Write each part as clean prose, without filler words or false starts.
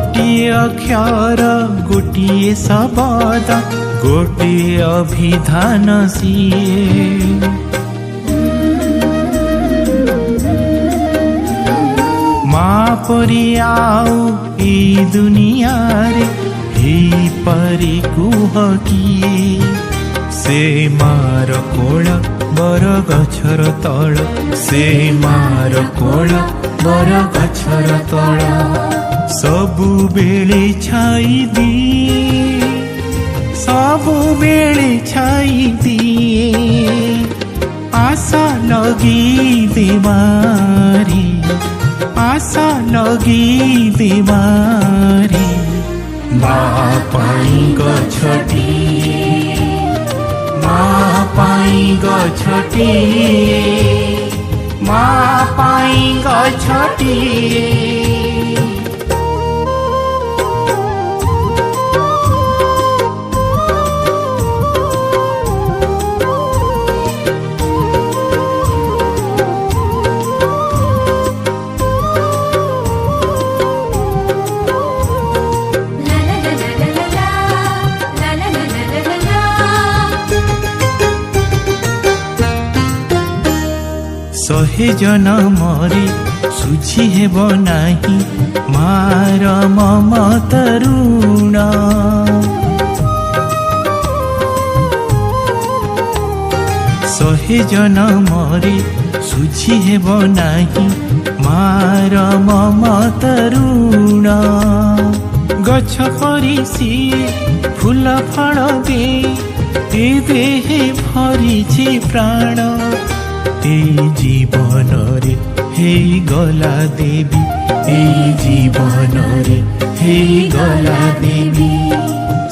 गोटिए अक्षर गोटिए शब्द गोटिए अभिधान सिए माँ परी आउ ए दुनिया रे हे परी कुह किए से मार कोल बर गछर तल से मार कोल बर गछर तल सबु बेले छाई दिए सबु बेले छाई दिए आशा लगी देवारी आशा लगी देवारी माँ पाई गछटी माँ पाई गछटी माँ पाई गछटी सहे जन मरे सुझी हेब नाही मार ममता ऋण सहे जन मरे सुझी हेब नाही मार ममता ऋण गछ परी सिए फूल फल दे ए देहे भरिछि प्राण ए जीवन रे हे गला देवी ए जीवन रे हे गला देवी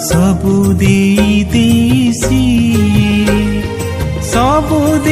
सबु देई देसी सबु